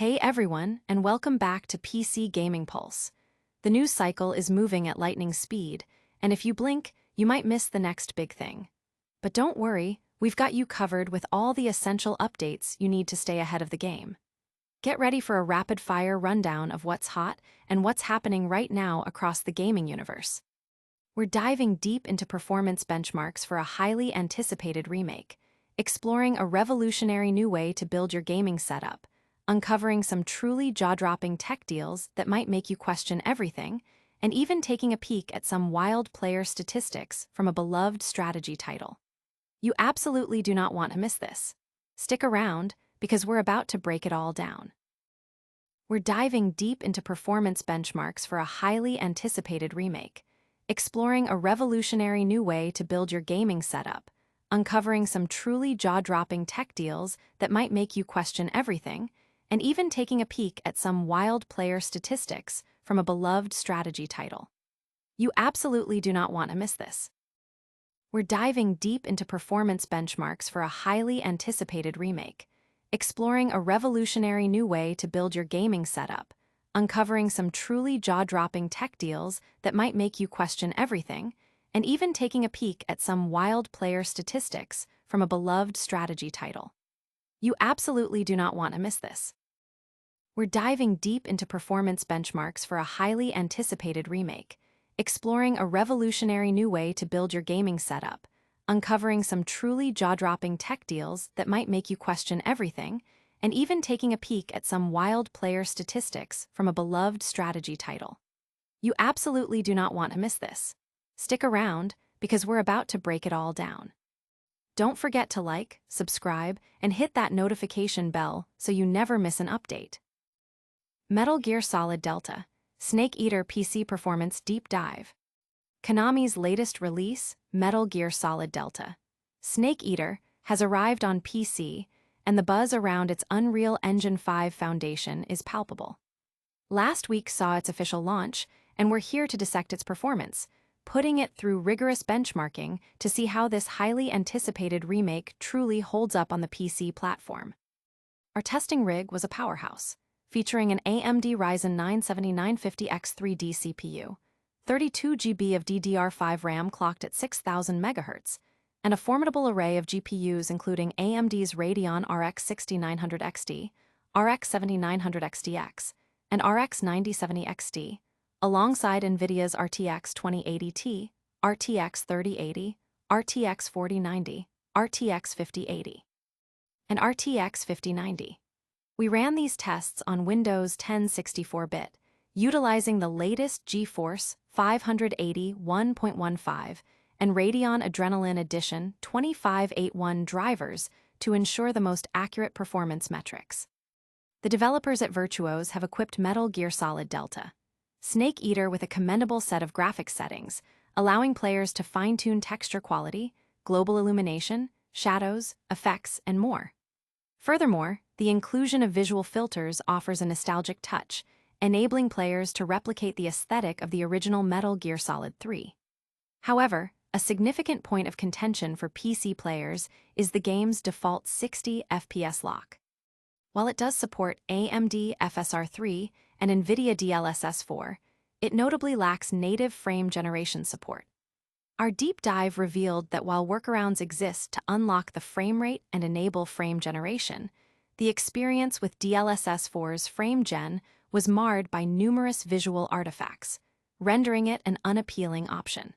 Hey everyone, and welcome back to PC Gaming Pulse. The news cycle is moving at lightning speed, and if you blink, you might miss the next big thing. But don't worry, we've got you covered with all the essential updates you need to stay ahead of the game. Get ready for a rapid-fire rundown of what's hot and what's happening right now across the gaming universe. We're diving deep into performance benchmarks for a highly anticipated remake, exploring a revolutionary new way to build your gaming setup, uncovering some truly jaw-dropping tech deals that might make you question everything, and even taking a peek at some wild player statistics from a beloved strategy title. You absolutely do not want to miss this. Stick around, because we're about to break it all down. We're diving deep into performance benchmarks for a highly anticipated remake, exploring a revolutionary new way to build your gaming setup, uncovering some truly jaw-dropping tech deals that might make you question everything, and even taking a peek at some wild player statistics from a beloved strategy title. You absolutely do not want to miss this. We're diving deep into performance benchmarks for a highly anticipated remake, exploring a revolutionary new way to build your gaming setup, uncovering some truly jaw-dropping tech deals that might make you question everything, and even taking a peek at some wild player statistics from a beloved strategy title. You absolutely do not want to miss this. We're diving deep into performance benchmarks for a highly anticipated remake, exploring a revolutionary new way to build your gaming setup, uncovering some truly jaw-dropping tech deals that might make you question everything, and even taking a peek at some wild player statistics from a beloved strategy title. You absolutely do not want to miss this. Stick around, because we're about to break it all down. Don't forget to like, subscribe, and hit that notification bell so you never miss an update. Metal Gear Solid Delta, Snake Eater PC Performance Deep Dive. Konami's latest release, Metal Gear Solid Delta, Snake Eater, has arrived on PC, and the buzz around its Unreal Engine 5 foundation is palpable. Last week saw its official launch, and we're here to dissect its performance, putting it through rigorous benchmarking to see how this highly anticipated remake truly holds up on the PC platform. Our testing rig was a powerhouse, featuring an AMD Ryzen 9 7950X3D CPU, 32 GB of DDR5 RAM clocked at 6000 MHz, and a formidable array of GPUs including AMD's Radeon RX 6900 XT, RX 7900 XTX, and RX 9070 XT, alongside NVIDIA's RTX 2080 Ti, RTX 3080, RTX 4090, RTX 5080, and RTX 5090. We ran these tests on Windows 10 64-bit, utilizing the latest GeForce 580 1.15 and Radeon Adrenalin Edition 2581 drivers to ensure the most accurate performance metrics. The developers at Virtuos have equipped Metal Gear Solid Delta, Snake Eater with a commendable set of graphics settings, allowing players to fine-tune texture quality, global illumination, shadows, effects, and more. Furthermore, the inclusion of visual filters offers a nostalgic touch, enabling players to replicate the aesthetic of the original Metal Gear Solid 3. However, a significant point of contention for PC players is the game's default 60 FPS lock. While it does support AMD FSR3 and NVIDIA DLSS 4, it notably lacks native frame generation support. Our deep dive revealed that while workarounds exist to unlock the frame rate and enable frame generation, the experience with DLSS 4's frame gen was marred by numerous visual artifacts, rendering it an unappealing option.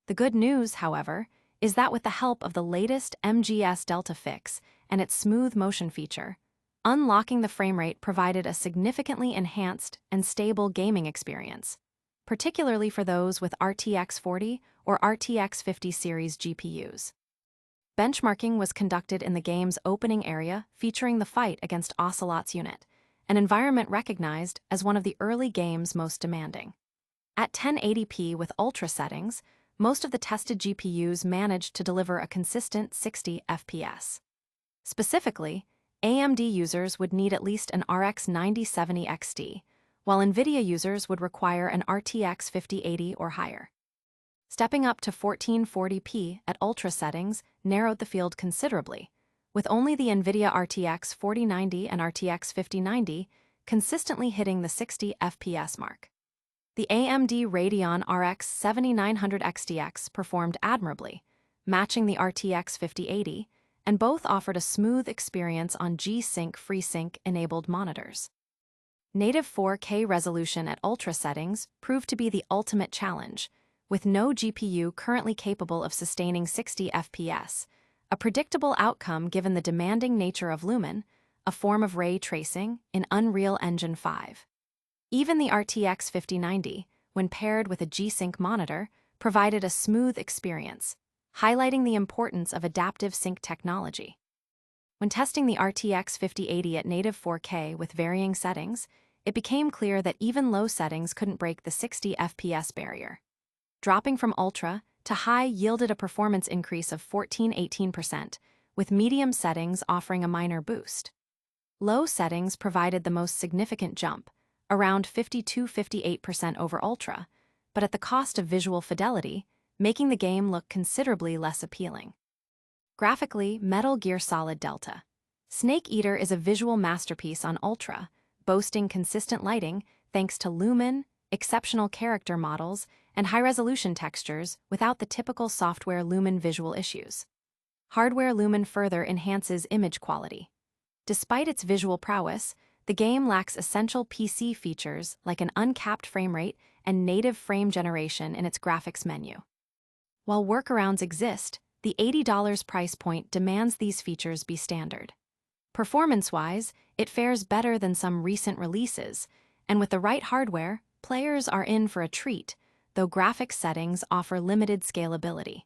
The good news, however, is that with the help of the latest MGS Delta fix and its smooth motion feature, unlocking the frame rate provided a significantly enhanced and stable gaming experience, particularly for those with RTX 40 or RTX 50 series GPUs. Benchmarking was conducted in the game's opening area featuring the fight against Ocelot's unit, an environment recognized as one of the early game's most demanding. At 1080p with ultra settings, most of the tested GPUs managed to deliver a consistent 60 FPS. Specifically, AMD users would need at least an RX 9070 XT, while NVIDIA users would require an RTX 5080 or higher. Stepping up to 1440p at ultra settings narrowed the field considerably, with only the NVIDIA RTX 4090 and RTX 5090 consistently hitting the 60 FPS mark. The AMD Radeon RX 7900 XTX performed admirably, matching the RTX 5080, and both offered a smooth experience on G-Sync FreeSync-enabled monitors. Native 4K resolution at ultra settings proved to be the ultimate challenge, with no GPU currently capable of sustaining 60 FPS, a predictable outcome given the demanding nature of Lumen, a form of ray tracing, in Unreal Engine 5. Even the RTX 5090, when paired with a G-Sync monitor, provided a smooth experience, highlighting the importance of adaptive sync technology. When testing the RTX 5080 at native 4K with varying settings, it became clear that even low settings couldn't break the 60 FPS barrier. Dropping from ultra to high yielded a performance increase of 14–18%, with medium settings offering a minor boost. Low settings provided the most significant jump, around 52–58% over ultra, but at the cost of visual fidelity, making the game look considerably less appealing. Graphically, Metal Gear Solid Delta. Snake Eater is a visual masterpiece on ultra, boasting consistent lighting thanks to Lumen, exceptional character models, and high-resolution textures without the typical software Lumen visual issues. Hardware Lumen further enhances image quality. Despite its visual prowess, the game lacks essential PC features like an uncapped frame rate and native frame generation in its graphics menu. While workarounds exist, the $80 price point demands these features be standard. Performance-wise, it fares better than some recent releases, and with the right hardware, players are in for a treat, though graphics settings offer limited scalability.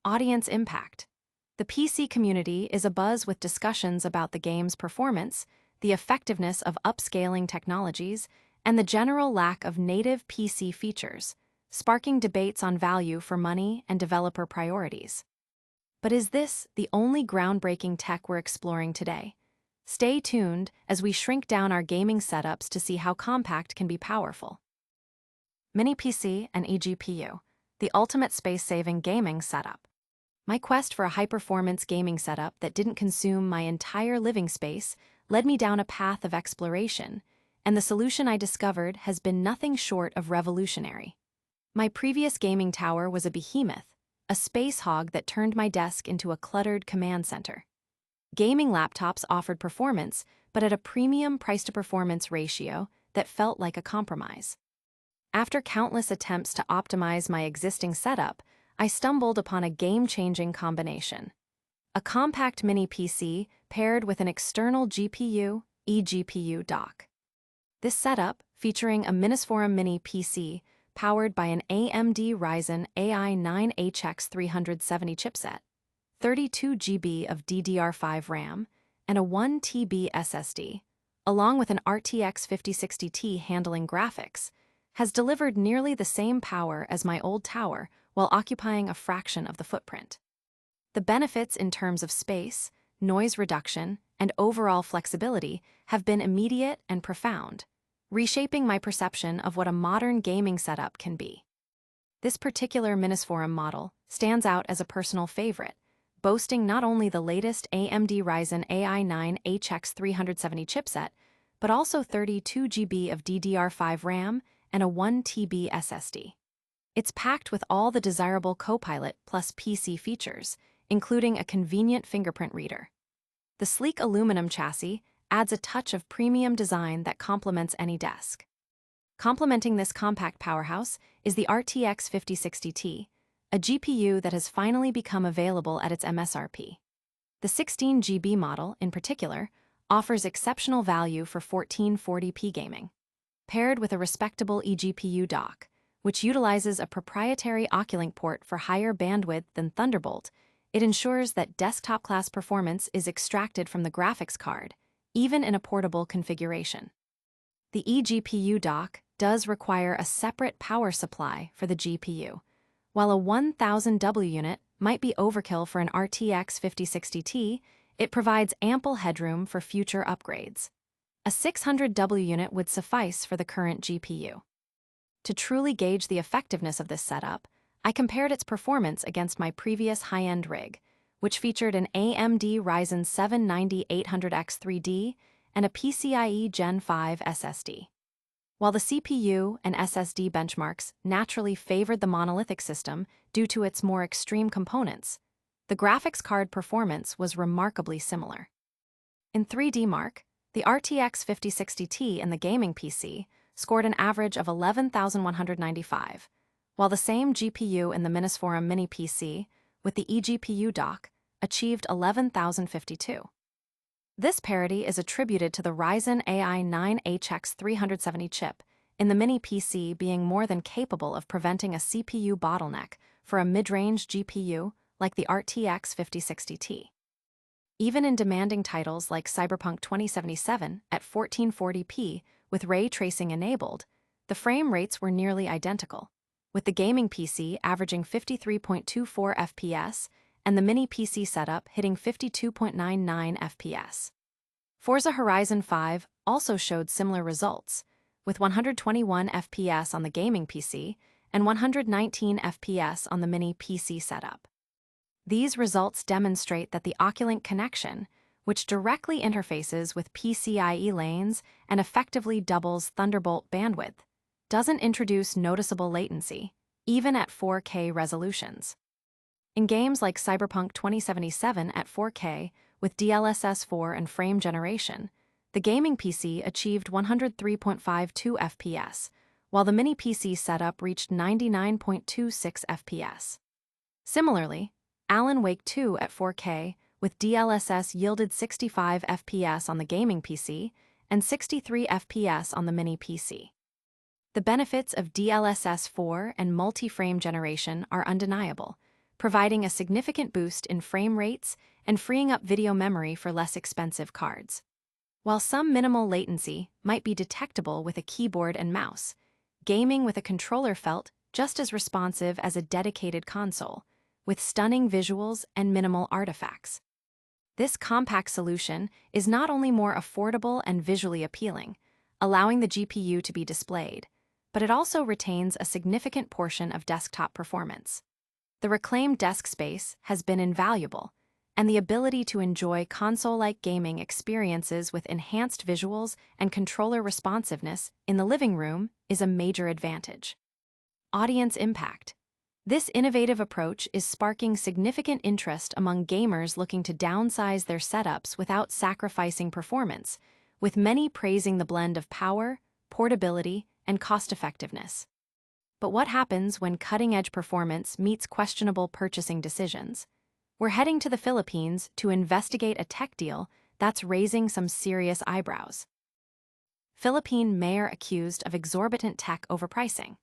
Audience impact. The PC community is abuzz with discussions about the game's performance, the effectiveness of upscaling technologies, and the general lack of native PC features, sparking debates on value for money and developer priorities. But is this the only groundbreaking tech we're exploring today? Stay tuned as we shrink down our gaming setups to see how compact can be powerful. Mini PC and eGPU, the ultimate space-saving gaming setup. My quest for a high-performance gaming setup that didn't consume my entire living space led me down a path of exploration, and the solution I discovered has been nothing short of revolutionary. My previous gaming tower was a behemoth, a space hog that turned my desk into a cluttered command center. Gaming laptops offered performance, but at a premium price-to-performance ratio that felt like a compromise. After countless attempts to optimize my existing setup, I stumbled upon a game-changing combination. A compact mini PC paired with an external GPU, eGPU dock. This setup, featuring a Minisforum mini PC powered by an AMD Ryzen AI 9 HX370 chipset, 32 GB of DDR5 RAM, and a 1 TB SSD, along with an RTX 5060 Ti handling graphics, has delivered nearly the same power as my old tower while occupying a fraction of the footprint. The benefits in terms of space, noise reduction, and overall flexibility have been immediate and profound, reshaping my perception of what a modern gaming setup can be. This particular Minisforum model stands out as a personal favorite, boasting not only the latest AMD Ryzen AI 9 HX370 chipset, but also 32 GB of DDR5 RAM and a 1 TB SSD. It's packed with all the desirable Copilot plus PC features, including a convenient fingerprint reader. The sleek aluminum chassis adds a touch of premium design that complements any desk. Complementing this compact powerhouse is the RTX 5060 Ti, a GPU that has finally become available at its MSRP. The 16 GB model, in particular, offers exceptional value for 1440p gaming. Paired with a respectable eGPU dock, which utilizes a proprietary Oculink port for higher bandwidth than Thunderbolt, it ensures that desktop-class performance is extracted from the graphics card, even in a portable configuration. The eGPU dock does require a separate power supply for the GPU. While a 1000W unit might be overkill for an RTX 5060 Ti, it provides ample headroom for future upgrades. A 600W unit would suffice for the current GPU. To truly gauge the effectiveness of this setup, I compared its performance against my previous high-end rig, which featured an AMD Ryzen 7 9800X 3D and a PCIe Gen 5 SSD. While the CPU and SSD benchmarks naturally favored the monolithic system due to its more extreme components, the graphics card performance was remarkably similar. In 3D Mark, the RTX 5060 Ti in the gaming PC scored an average of 11,195, while the same GPU in the Minisforum Mini PC, with the eGPU dock, achieved 11,052. This parity is attributed to the Ryzen AI 9HX 370 chip in the Mini PC being more than capable of preventing a CPU bottleneck for a mid-range GPU like the RTX 5060 Ti. Even in demanding titles like Cyberpunk 2077 at 1440p with ray tracing enabled, the frame rates were nearly identical, with the gaming PC averaging 53.24 FPS and the Mini PC setup hitting 52.99 FPS. Forza Horizon 5 also showed similar results, with 121 FPS on the gaming PC and 119 FPS on the Mini PC setup. These results demonstrate that the Oculink connection, which directly interfaces with PCIe lanes and effectively doubles Thunderbolt bandwidth, doesn't introduce noticeable latency, even at 4K resolutions. In games like Cyberpunk 2077 at 4K with DLSS 4 and frame generation, the gaming PC achieved 103.52 FPS, while the Mini PC setup reached 99.26 FPS. Similarly, Alan Wake 2 at 4K with DLSS yielded 65 FPS on the gaming PC and 63 FPS on the Mini PC. The benefits of DLSS 4 and multi-frame generation are undeniable, providing a significant boost in frame rates and freeing up video memory for less expensive cards. While some minimal latency might be detectable with a keyboard and mouse, gaming with a controller felt just as responsive as a dedicated console, with stunning visuals and minimal artifacts. This compact solution is not only more affordable and visually appealing, allowing the GPU to be displayed, but it also retains a significant portion of desktop performance. The reclaimed desk space has been invaluable, and the ability to enjoy console-like gaming experiences with enhanced visuals and controller responsiveness in the living room is a major advantage. Audience impact. This innovative approach is sparking significant interest among gamers looking to downsize their setups without sacrificing performance, with many praising the blend of power, portability, and cost-effectiveness. But what happens when cutting-edge performance meets questionable purchasing decisions? We're heading to the Philippines to investigate a tech deal that's raising some serious eyebrows. Philippine mayor accused of exorbitant tech overpricing.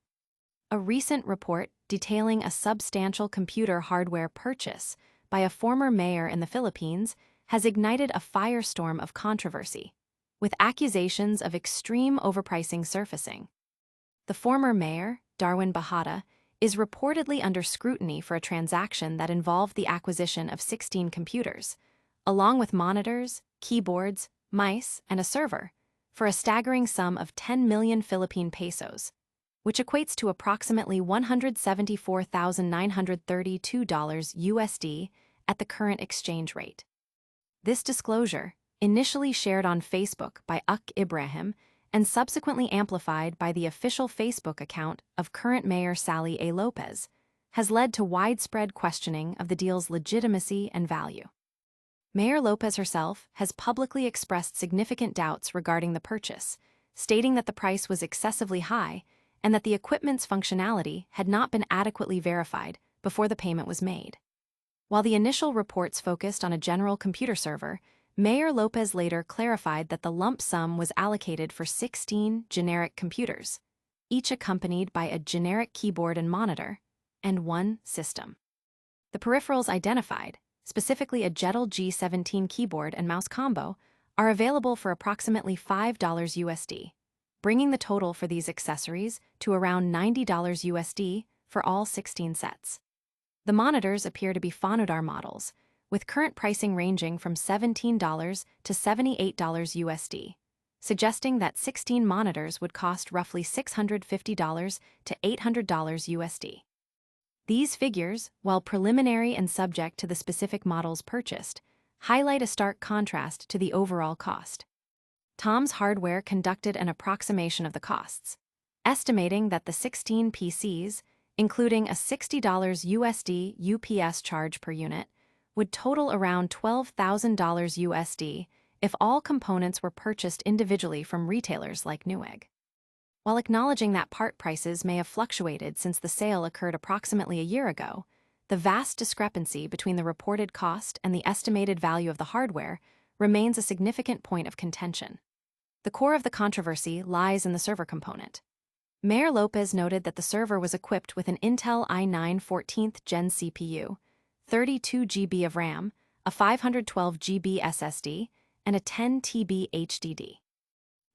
A recent report detailing a substantial computer hardware purchase by a former mayor in the Philippines has ignited a firestorm of controversy, with accusations of extreme overpricing surfacing. The former mayor, Darwin Bahata, is reportedly under scrutiny for a transaction that involved the acquisition of 16 computers, along with monitors, keyboards, mice, and a server, for a staggering sum of 10 million Philippine pesos, which equates to approximately $174,932 USD at the current exchange rate. This disclosure, initially shared on Facebook by Ibrahim and subsequently amplified by the official Facebook account of current Mayor Sally A. Lopez, has led to widespread questioning of the deal's legitimacy and value. Mayor Lopez herself has publicly expressed significant doubts regarding the purchase, stating that the price was excessively high and that the equipment's functionality had not been adequately verified before the payment was made. While the initial reports focused on a general computer server, Mayor Lopez later clarified that the lump sum was allocated for 16 generic computers, each accompanied by a generic keyboard and monitor, and one system. The peripherals identified, specifically a Jetel G17 keyboard and mouse combo, are available for approximately $5 USD, bringing the total for these accessories to around $90 USD for all 16 sets. The monitors appear to be Fonodar models, with current pricing ranging from $17 to $78 USD, suggesting that 16 monitors would cost roughly $650 to $800 USD. These figures, while preliminary and subject to the specific models purchased, highlight a stark contrast to the overall cost. Tom's Hardware conducted an approximation of the costs, estimating that the 16 PCs, including a $60 USD UPS charge per unit, would total around $12,000 USD if all components were purchased individually from retailers like Newegg. While acknowledging that part prices may have fluctuated since the sale occurred approximately a year ago, the vast discrepancy between the reported cost and the estimated value of the hardware remains a significant point of contention. The core of the controversy lies in the server component. Mayor Lopez noted that the server was equipped with an Intel i9 14th Gen CPU, 32 GB of RAM, a 512 GB SSD, and a 10 TB HDD.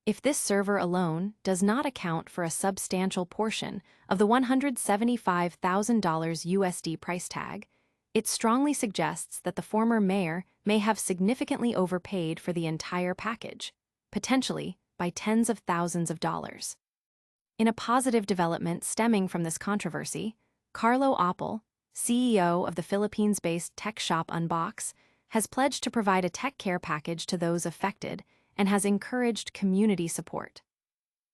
If this server alone does not account for a substantial portion of the $175,000 USD price tag, it strongly suggests that the former mayor may have significantly overpaid for the entire package, potentially by tens of thousands of dollars. In a positive development stemming from this controversy, Carlo Oppel, CEO of the Philippines-based tech shop Unbox, has pledged to provide a tech care package to those affected and has encouraged community support.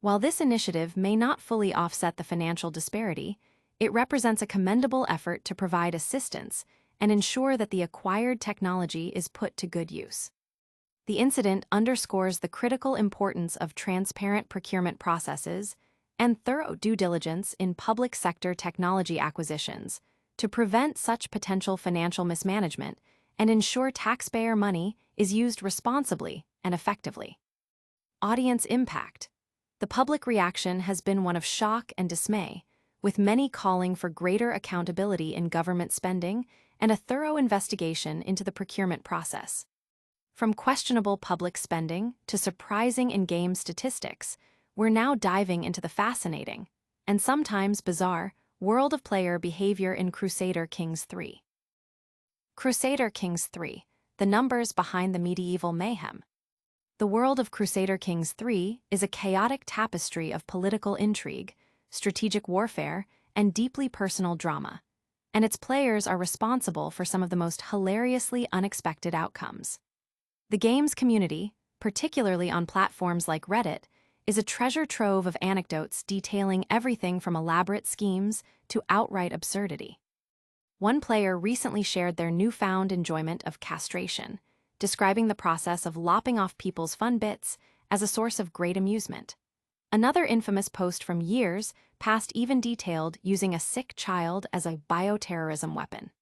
While this initiative may not fully offset the financial disparity, it represents a commendable effort to provide assistance and ensure that the acquired technology is put to good use. The incident underscores the critical importance of transparent procurement processes and thorough due diligence in public sector technology acquisitions to prevent such potential financial mismanagement and ensure taxpayer money is used responsibly and effectively. Audience impact. The public reaction has been one of shock and dismay, with many calling for greater accountability in government spending and a thorough investigation into the procurement process. From questionable public spending to surprising in-game statistics, we're now diving into the fascinating, and sometimes bizarre, world of player behavior in Crusader Kings 3. Crusader Kings 3, the numbers behind the medieval mayhem. The world of Crusader Kings 3 is a chaotic tapestry of political intrigue, strategic warfare, and deeply personal drama, and its players are responsible for some of the most hilariously unexpected outcomes. The game's community, particularly on platforms like Reddit, is a treasure trove of anecdotes detailing everything from elaborate schemes to outright absurdity. One player recently shared their newfound enjoyment of castration, describing the process of lopping off people's fun bits as a source of great amusement. Another infamous post from years past even detailed using a sick child as a bioterrorism weapon.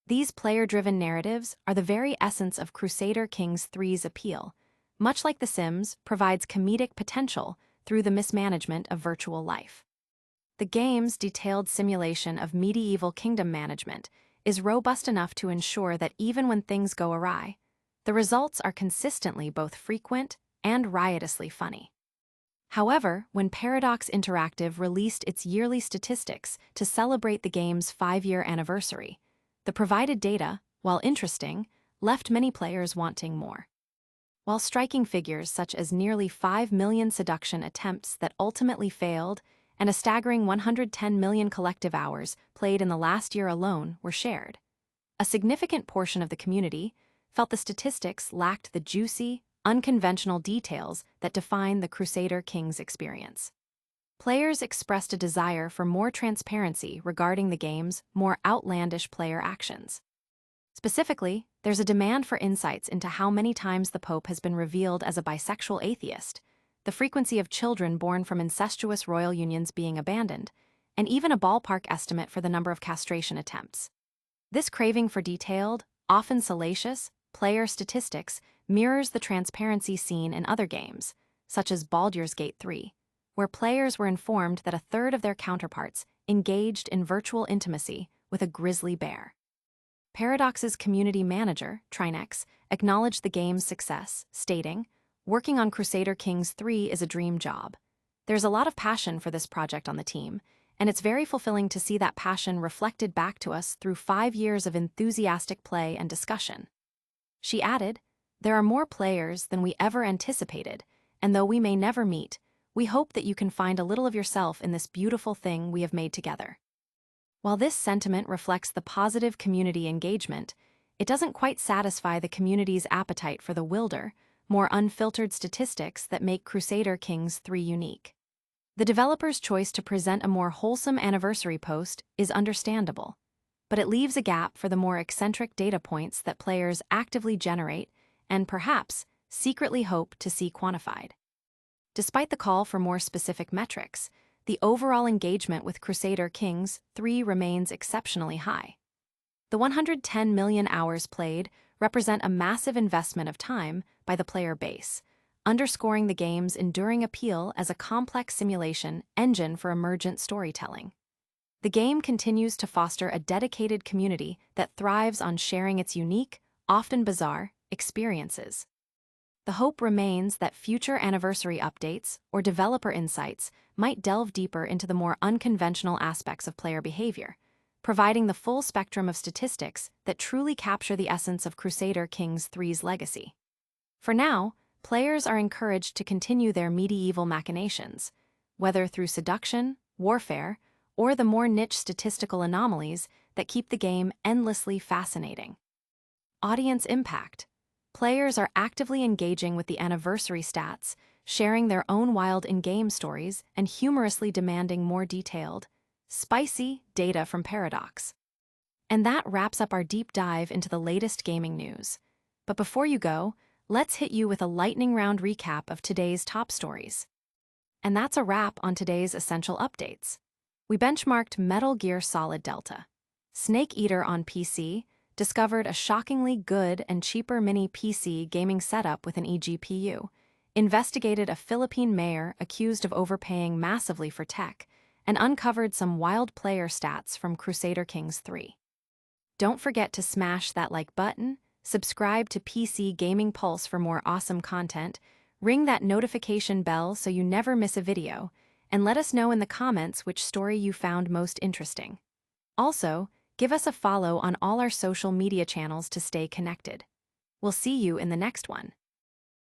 These player-driven narratives are the very essence of Crusader Kings 3's appeal, much like The Sims provides comedic potential through the mismanagement of virtual life. The game's detailed simulation of medieval kingdom management is robust enough to ensure that even when things go awry, the results are consistently both frequent and riotously funny. However, when Paradox Interactive released its yearly statistics to celebrate the game's 5-year anniversary, the provided data, while interesting, left many players wanting more. While striking figures such as nearly 5 million seduction attempts that ultimately failed and a staggering 110 million collective hours played in the last year alone were shared, a significant portion of the community felt the statistics lacked the juicy, unconventional details that define the Crusader Kings experience. Players expressed a desire for more transparency regarding the game's more outlandish player actions. Specifically, there's a demand for insights into how many times the Pope has been revealed as a bisexual atheist, the frequency of children born from incestuous royal unions being abandoned, and even a ballpark estimate for the number of castration attempts. This craving for detailed, often salacious, player statistics mirrors the transparency seen in other games, such as Baldur's Gate 3, where players were informed that a third of their counterparts engaged in virtual intimacy with a grizzly bear. Paradox's community manager, Trinex, acknowledged the game's success, stating, "Working on Crusader Kings 3 is a dream job. There's a lot of passion for this project on the team, and it's very fulfilling to see that passion reflected back to us through 5 years of enthusiastic play and discussion." She added, "There are more players than we ever anticipated, and though we may never meet, we hope that you can find a little of yourself in this beautiful thing we have made together." While this sentiment reflects the positive community engagement, it doesn't quite satisfy the community's appetite for the wilder, more unfiltered statistics that make Crusader Kings 3 unique. The developer's choice to present a more wholesome anniversary post is understandable, but it leaves a gap for the more eccentric data points that players actively generate and perhaps secretly hope to see quantified. Despite the call for more specific metrics, the overall engagement with Crusader Kings 3 remains exceptionally high. The 110 million hours played represent a massive investment of time by the player base, underscoring the game's enduring appeal as a complex simulation engine for emergent storytelling. The game continues to foster a dedicated community that thrives on sharing its unique, often bizarre, experiences. The hope remains that future anniversary updates or developer insights might delve deeper into the more unconventional aspects of player behavior, providing the full spectrum of statistics that truly capture the essence of Crusader Kings 3's legacy. For now, players are encouraged to continue their medieval machinations, whether through seduction, warfare, or the more niche statistical anomalies that keep the game endlessly fascinating. Audience impact. Players are actively engaging with the anniversary stats, sharing their own wild in-game stories and humorously demanding more detailed, spicy data from Paradox. And that wraps up our deep dive into the latest gaming news. But before you go, let's hit you with a lightning round recap of today's top stories. And that's a wrap on today's essential updates. We benchmarked Metal Gear Solid Delta, Snake Eater on PC, discovered a shockingly good and cheaper mini PC gaming setup with an eGPU, investigated a Philippine mayor accused of overpaying massively for tech, and uncovered some wild player stats from Crusader Kings 3. Don't forget to smash that like button, subscribe to PC Gaming Pulse for more awesome content, ring that notification bell so you never miss a video, and let us know in the comments which story you found most interesting. Also, give us a follow on all our social media channels to stay connected. We'll see you in the next one.